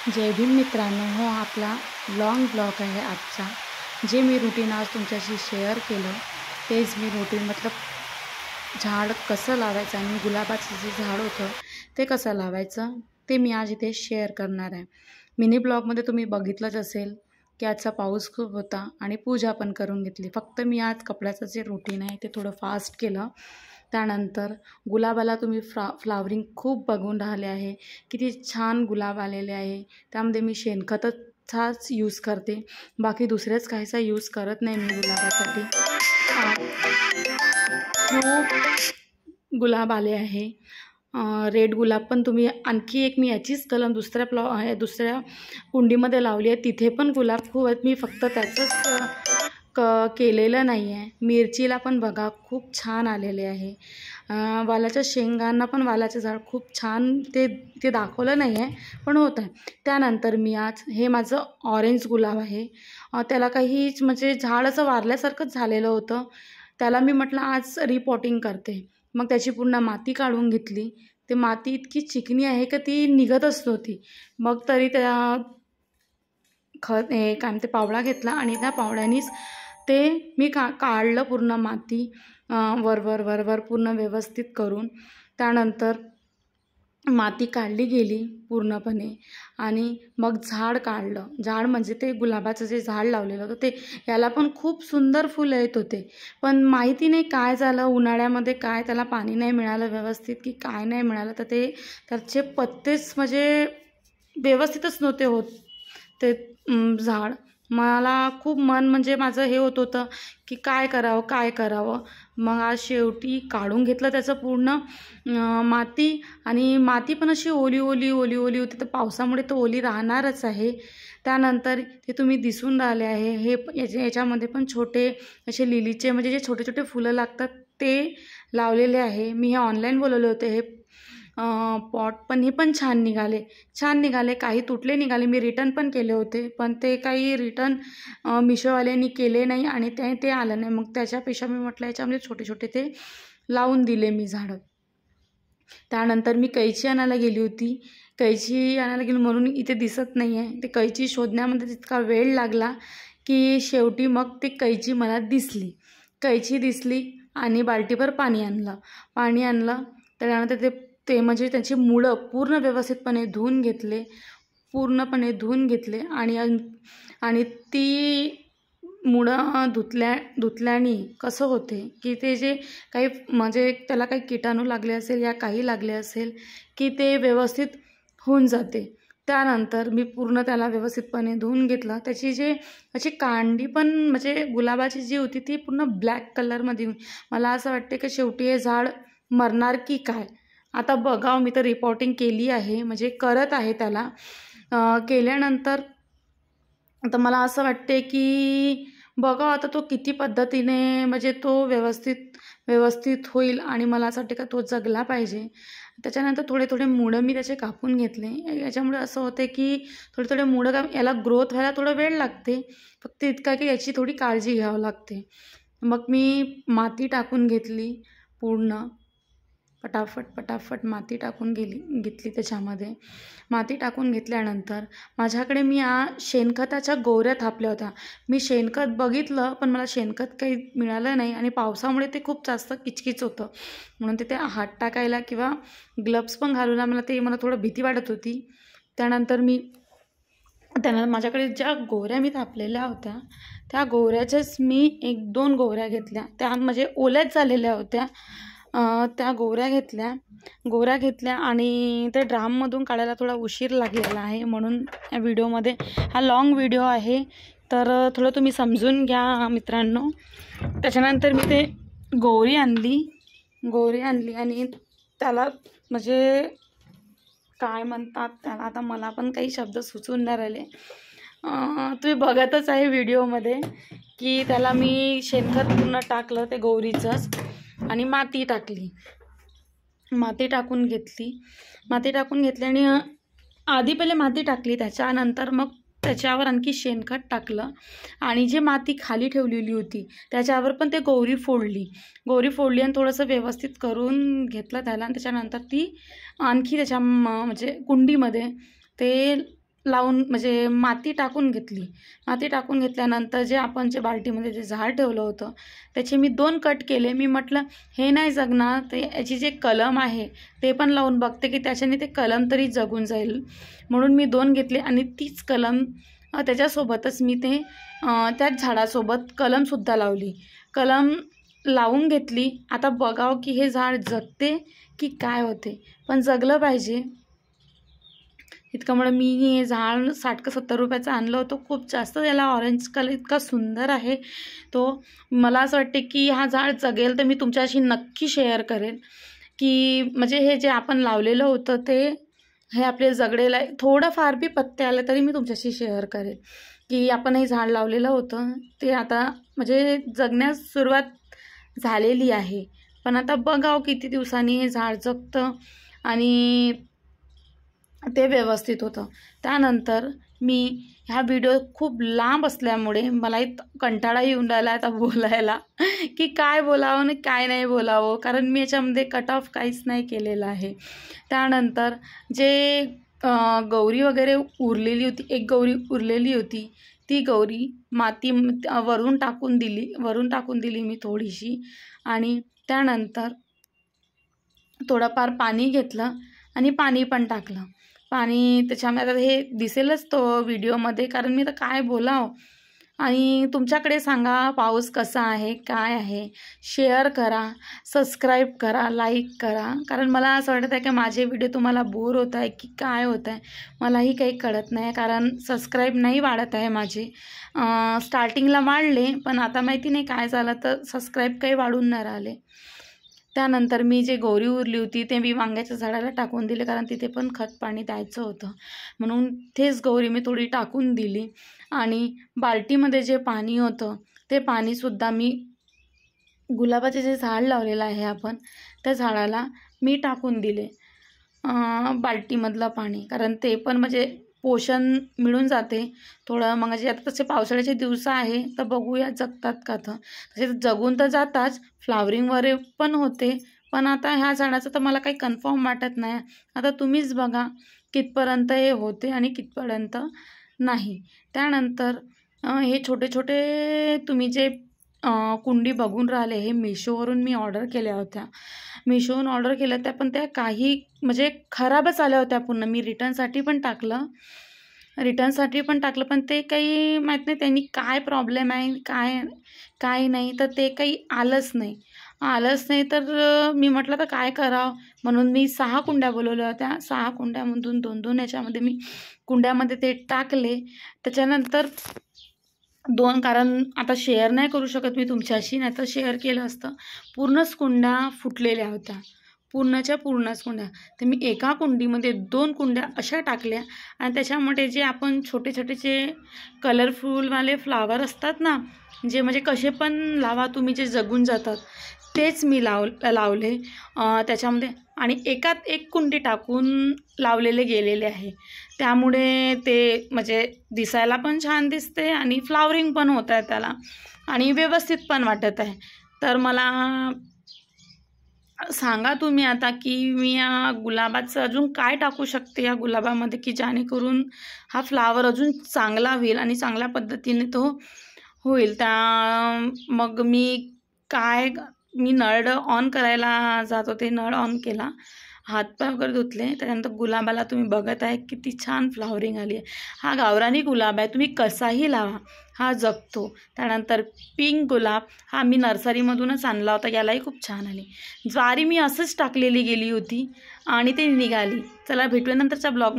जय भीम मित्रांनो, हो आपला लॉंग ब्लॉग आहे आजचा। जे मी रुटीन आज तुमच्याशी शेअर केलं तेच मी रुटीन मतलब झाड कसं लावायचं आणि गुलाबाचं जे झाड होतं ते कसं लावायचं ते मी आज इथे शेअर करणार आहे। मिनी ब्लॉगमध्ये तुम्ही बघितलंच असेल की आजचा पाऊस खूप होता आणि पूजा पण करून घेतली। फक्त मी आज कपड्याचं जे रुटीन आहे ते थोडं फास्ट केलं। त्यानंतर गुलाबाला तुम्ही फ्लावरिंग खूप बघून राहिले आहे, किती छान गुलाब आलेले आहे। त्यामध्ये मी शेणखताचाच यूज करते, बाकी दुसरेच काहीचा यूज करत नाही मी गुलाबासाठी। खूप गुलाब आले आहे। रेड गुलाब पण तुम्ही आणखी एक मी याचीच कलम दुसऱ्या कुंडीमध्ये लावली आहे, तिथे पण गुलाब खूप आहेत। मी फक्त त्याचंच केलेलं नाही आहे। मिरचीला पण बघा खूप छान आलेले आहे। वालाच्या शेंगांना पण वालाचं झाड खूप छान ते दाखवलं नाही आहे पण होत आहे। त्यानंतर मी आज हे माझं ऑरेंज गुलाब आहे, त्याला काहीच म्हणजे झाड असं वारल्यासारखंच झालेलं होतं। त्याला मी म्हटलं आज रिपॉटिंग करते, मग त्याची पूर्ण माती काढून घेतली। ते माती इतकी चिकनी आहे का ती निघतच नव्हती। मग तरी त्या काय म्हणते पावडा घेतला आणि त्या पावड्यानीच ते मी काढलं पूर्ण माती वर पूर्ण व्यवस्थित करून। त्यानंतर माती काढली गेली पूर्णपणे आणि मग झाड काढलं। झाड म्हणजे ते गुलाबाचं जे झाड लावलेलं होतं ते, याला पण खूप सुंदर फुलं येत होते, पण माहिती नाही काय झालं उन्हाळ्यामध्ये, काय त्याला पाणी नाही मिळालं व्यवस्थित की काय नाही मिळालं, तर ते त्याचे पत्तेच म्हणजे व्यवस्थितच नव्हते होत ते झाड। मला खूप मन म्हणजे माझं हे होत होतं की काय करावं। मग आज शेवटी काढून घेतलं त्याचं पूर्ण माती, आणि माती पण अशी ओली होती, तर पावसामुळे तो ओली राहणारच आहे। त्यानंतर ते तुम्ही दिसून राहिले आहे हे याच्यामध्ये पण छोटे असे लिलीचे म्हणजे जे छोटे छोटे फुलं लागतात ते लावलेले आहे। मी हे ऑनलाईन बोलवले होते हे पॉट, पण हे पण छान निघाले। काही तुटले निघाले, मी रिटर्न पण केले होते पण ते काही रिटर्न मिशोवाल्यांनी केले नाही आणि ते आलं नाही। मग त्याच्यापेक्षा मी म्हटलं याच्यामध्ये छोटे छोटे ते लावून दिले मी झाडं। त्यानंतर मी कैची आणायला गेली होती, म्हणून इथे दिसत नाही आहे। ते कैची शोधण्यामध्ये तितका वेळ लागला की शेवटी मग ती कैची मला दिसली आणि बाल्टीभर पाणी आणलं। त्यानंतर ते म्हणजे त्याची मुळं पूर्ण व्यवस्थितपणे धुवून घेतले आणि ती मुळं धुतल्याने कसं होते की ते जे काही म्हणजे त्याला काही किटाणू लागले असेल या काही लागले असेल की ते व्यवस्थित होऊन जाते। त्यानंतर मी पूर्ण त्याला व्यवस्थितपणे धुवून घेतलं। त्याची अशी कांडी पण म्हणजे गुलाबाची जी होती ती पूर्ण ब्लॅक कलरमध्ये, मला असं वाटते की शेवटी हे झाड मरणार की काय। आता बघावं, मी तर रिपोर्टिंग केली आहे म्हणजे करत आहे त्याला। केल्यानंतर आता मला असं वाटते की बघावं आता तो किती पद्धतीने म्हणजे तो व्यवस्थित होईल आणि मला असं वाटते का तो जगला पाहिजे। त्याच्यानंतर थोडे मुळं मी त्याचे कापून घेतले। याच्यामुळे असं होते की थोडे मुळं याला ग्रोथ व्हायला थोडा वेळ लागते, फक्त इतका की याची थोडी काळजी घ्यावी लागते। मग मी माती टाकून घेतली पूर्ण, पटाफट माती टाकून घेतली त्याच्यामध्ये। माती टाकून घेतल्यानंतर माझ्याकडे मी शेणखताच्या गोवऱ्या थापल्या होत्या। मी शेणखत बघितलं पण मला शेणखत काही मिळालं नाही आणि पावसामुळे ते खूप जास्त किचकिच होतं, म्हणून ते हात टाकायला किंवा ग्लव्स पण घालून मला थोडं भीती वाटत होती। त्यानंतर माझ्याकडे ज्या गोवऱ्या मी थापलेल्या होत्या त्या गोवऱ्याच्याच मी 1-2 गोवऱ्या घेतल्या, त्या म्हणजे ओल्याच झालेल्या होत्या। त्या गोवऱ्या घेतल्या आणि ते ड्राममधून काढायला थोडा उशीर लागलेला आहे, म्हणून या व्हिडिओमध्ये हा लॉंग व्हिडिओ आहे, तर थोडं तुम्ही समजून घ्या मित्रांनो। त्याच्यानंतर मी ते गोवरी आणली आणि त्याला म्हणजे काय म्हणतात त्याला, आता मला पण काही शब्द सुचून नाही राहिले। तुम्ही बघतच आहे व्हिडिओमध्ये की त्याला मी शेणखत पूर्ण टाकलं ते गोवरीचंच आणि माती टाकून घेतल्याने आधी पहिले माती टाकली, त्याच्यानंतर मग त्याच्यावर आणखी शेणखत टाकलं आणि जे माती खाली ठेवलेली होती त्याच्यावर पण ते गोवरी फोडली आणि थोडंसं व्यवस्थित करून घेतलं त्याला। आणि त्याच्यानंतर ती आणखी त्याच्या म्हणजे कुंडीमध्ये ते लावून म्हणजे माती टाकून घेतली. माती टाकून घेतल्यानंतर जे बाल्टीमध्ये जे झाड ठेवलं होतं त्याचे मी 2 कट केले. मी म्हटलं हे नाही जगणार, ते याची जे कलम आहे ते पण लावून बघते की त्याच्याने ते कलम तरी जगून जाईल. म्हणून मी 2 घेतले आणि तीच कलम त्याच्यासोबतच मी ते त्याच झाडासोबत कलमसुद्धा लावली. कलम लावून घेतली. आता बघावं की हे झाड जगते की काय होते, पण जगलं पाहिजे. इतक्यामुळे मी हे झाड 60 का 70 रुपयाचं आणलं होतं. खूप जास्त त्याला ऑरेंज कलर इतका सुंदर आहे तो. मला असं वाटते की हा झाड जगेल तर मी तुमच्याशी नक्की शेअर करेल की म्हणजे हे जे आपण लावलेलं होतं ते हे आपले जगलेलं आहे. थोडंफार बी पत्ते आले तरी मी तुमच्याशी शेअर करेल की आपण हे झाड लावलेलं होतं ते आता म्हणजे जगण्यास सुरुवात झालेली आहे. पण आता बघावं किती दिवसांनी हे झाड जगतं आणि ते व्यवस्थित होतं. त्यानंतर मी ह्या व्हिडिओ खूप लांब असल्यामुळे मलाही कंटाळा येऊन राहिला आता बोलायला की काय बोलावं आणि काय नाही बोलावं, कारण मी याच्यामध्ये कट ऑफ काहीच नाही केलेलं आहे. त्यानंतर जे गौरी वगैरे उरलेली होती, एक गौरी उरलेली होती, ती गौरी माती वरून टाकून दिली मी थोडीशी. आणि त्यानंतर थोडंफार पाणी घेतलं आणि पाणी पण टाकलं. पाणी त्याच्यामध्ये आता हे दिसेलच तो व्हिडिओमध्ये, कारण मी तर काय बोलावं. आणि तुमच्याकडे सांगा पाऊस कसा आहे, काय आहे. शेअर करा, सबस्क्राईब करा, लाईक करा, कारण मला असं वाटत आहे की माझे व्हिडिओ तुम्हाला बोर होत आहे की काय होत आहे मलाही काही कळत नाही. कारण सबस्क्राईब नाही वाढत आहे माझे. स्टार्टिंगला वाढले पण आता माहिती नाही काय झालं तर सबस्क्राईब काही वाढून नाही राहिले. त्यानंतर मी जे गौरी उरली होती ते मी वांग्याच्या झाडाला टाकून दिले, कारण तिथे पण खत पाणी द्यायचं होतं म्हणून तेच गौरी मी थोडी टाकून दिली. आणि बाल्टीमध्ये जे पाणी होतं ते पाणीसुद्धा मी गुलाबाचे जे झाड लावलेलं आहे आपण त्या झाडाला मी टाकून दिले बाल्टीमधलं पाणी, कारण ते पण म्हणजे पोषण मिळून जाते थोडं. मग जे आता तसे पावसाळ्याचे दिवस आहे तर बघूया जगतात का. तर तसे जगून तर जाताच, फ्लावरिंग वगैरे पण होते. पण आता ह्या झाडाचं तर मला काही कन्फर्म वाटत नाही. आता तुम्हीच बघा कितपर्यंत हे होते आणि कितपर्यंत नाही. त्यानंतर हे छोटे छोटे तुम्ही जे कुंडी बघून राहिले हे मिशोवरून मी ऑर्डर केल्या होत्या. मिशोवरून ऑर्डर केल्या त्या, पण त्या काही म्हणजे खराबच आल्या होत्या पूर्ण. मी रिटर्नसाठी पण टाकलं पण ते काही माहीत नाही त्यांनी काय प्रॉब्लेम आहे काय नाही, तर ते काही आलंच नाही. तर मी म्हटलं तर काय करावं, म्हणून मी 6 कुंड्या बोलवल्या होत्या. 6 कुंड्यामधून 2-2 याच्यामध्ये मी कुंड्यामध्ये ते टाकले. त्याच्यानंतर 2, कारण आता शेअर नाही करू शकत मी तुमच्याशी, नाही तर शेअर केलं असतं. पूर्णच कुंड्या फुटलेल्या होत्या, पूर्णच कुंड्या. तर मी एका कुंडीमध्ये 2 कुंड्या अशा टाकल्या आणि त्याच्यामध्ये जे आपण छोटे छोटेचे कलरफुलवाले फ्लावर असतात ना, जे म्हणजे कसे पण लावा तुम्ही, जे जगून जातात, तेच मी लावले त्याच्यामध्ये. आणि एकात एक कुंडी टाकून लावलेले गेलेले आहे. त्यामुळे ते म्हणजे दिसायला पण छान दिसते आणि फ्लावरिंग पण होत आहे त्याला आणि व्यवस्थित पण वाटत आहे. तर मला सांगा तुम्ही आता की मी या गुलाबाचं अजून काय टाकू शकते या गुलाबामध्ये की जेणेकरून हा फ्लावर अजून चांगला होईल आणि चांगल्या पद्धतीने तो होईल. मग मी नळ ऑन करायला जात होते, नळ ऑन केला, हातपाय वगैरे धुतले. त्यानंतर गुलाबाला तुम्ही बघत आहे किती छान फ्लावरिंग आली आहे. हा गावरानी गुलाब आहे, तुम्ही कसाही लावा हा जगतो. त्यानंतर पिंक गुलाब हा मी नर्सरीमधूनच आणला होता, यालाही खूप छान आली. ज्वारी मी असंच टाकलेली गेली होती आणि ते निघाली. चला भेटूया नंतरच्या ब्लॉग.